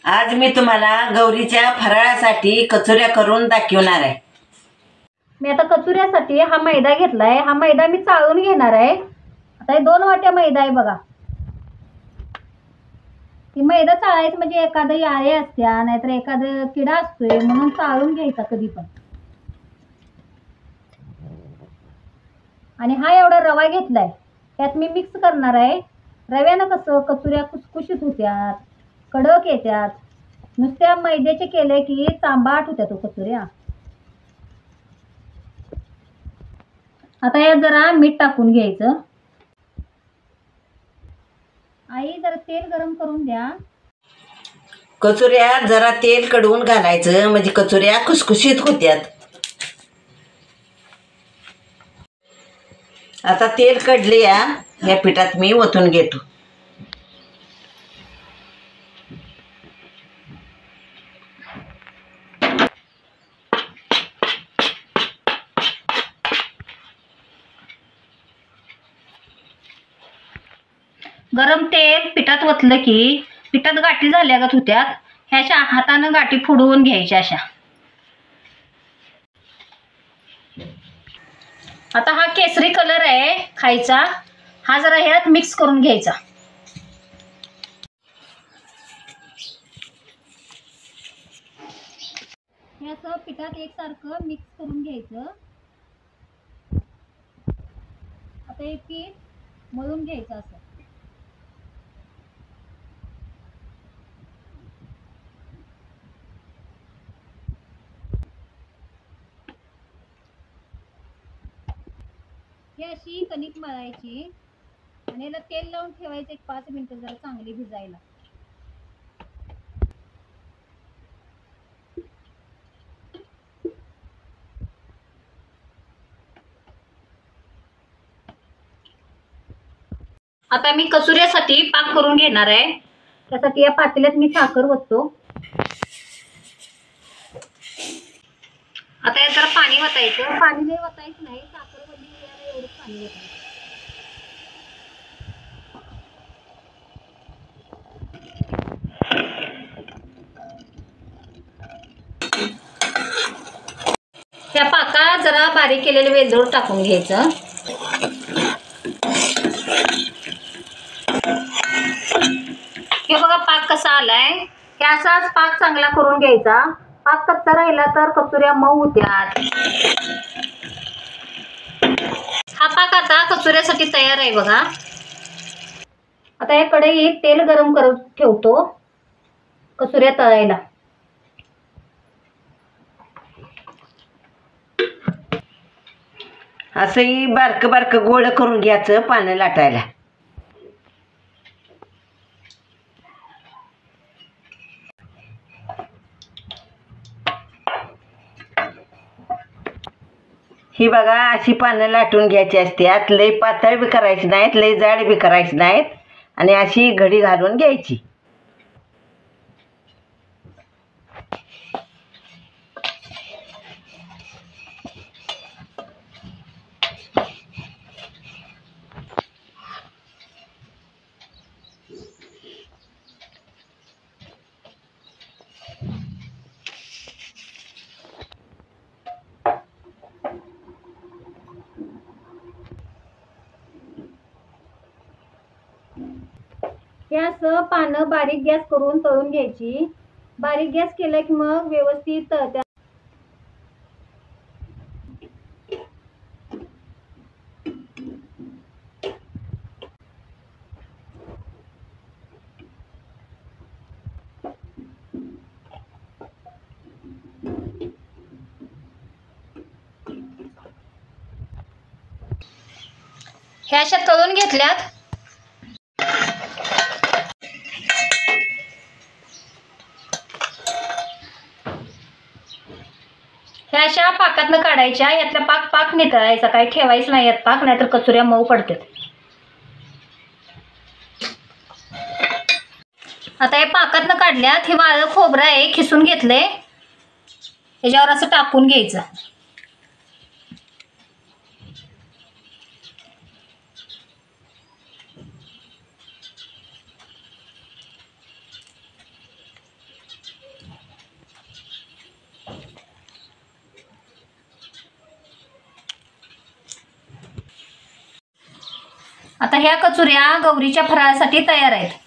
आज मी तुम्हाला गौरीच्या फराळासाठी कचोऱ्या करून दाखवणार आहे। मी आता कचोऱ्यासाठी हा मैदा घेतलाय। हा मैदा मी चाळून घेणार आहे। आता हे 2 वाट्या मैदा आहे बघा। ही मैदा चाळायचं म्हणजे एखादं याळे असत्या नाहीतर एखादं किडा असतोय म्हणून चाळून घ्यायचा कधी पण। आणि हा एवढा रवा घेतलाय, त्यात मी मिक्स करणार आहे। रव्यानं कसं कचोऱ्या खुसखुशीत होत्यात, कडक येत्यात। नुसत्या मैद्याचे केले की चांबाट होत्यात कचोऱ्या। आता यात जरा मीठ टाकून घ्यायचं। आई जरा तेल गरम करून द्या। कचोऱ्यात जरा तेल कडवून घालायचं म्हणजे कचोऱ्या खुसखुशीत होत्यात। आता तेल कडले या पिठात मी ओतून घेतो। गरम तेल पिठात ओतलं की पिठात गाठी झाल्यागत होत्यात। ह्याच्या हातानं गाठी फोडून घ्यायच्या अशा। आता हा केसरी कलर आहे खायचा, हा जरा ह्यात मिक्स करून घ्यायचा। हे असं पिठात एकसारखं मिक्स करून घ्यायचं। आता हे पीठ मळून घ्यायचं असं। ही अशी कणिक मळायची आणि याला तेल लावून ठेवायचं 1-5 मिनिटं जरा चांगली भिजायला। आता मी कचोऱ्यासाठी पाक करून घेणार आहे। त्यासाठी या पातेल्यात मी साखर ओततो। आता यात जरा पाणी ओतायचं। पाणी नाही ओतायचं नाही, साखर वल्ली याला एवढंच पाणी ओतायचं। त्या पाकात जरा बारीक केलेले वेलदोड टाकून घ्यायचं। हे बघा पाक कसा आलाय। हे असाच पाक चांगला करून घ्यायचा। पाक कच्चा राहिला तर कचोऱ्या मऊ होत्यात। हा पाक आता कचोऱ्यासाठी तयार आहे बघा। आता या कढईत तेल गरम करत ठेवतो कचोऱ्या तळायला। असंही बारकं बारकं गोळ करून घ्यायचं पानं लाटायला। ही बघा अशी पानं लाटून घ्यायची असतात। लई पातळ बी करायची नाहीत, लई जाड बी करायची नाहीत आणि अशी घडी घालून घ्यायची। हे असं पानं बारीक गॅस करून तळून घ्यायची। बारीक गॅस केला की मग व्यवस्थित तळत्या। ह्या अशा तळून घेतल्यात। ह्या अशा पाकातनं काढायच्या। यातला पाक नितळायचा, काही ठेवायचं नाही यात पाक, नाहीतर कचोऱ्या मऊ पडतात। आता या पाकातनं काढल्यात। हे वाळं खोबरं आहे, खिसून घेतलंय। ह्याच्यावर असं टाकून घ्यायचं। आता ह्या कचुऱ्या गौरीच्या फराळासाठी तयार आहेत.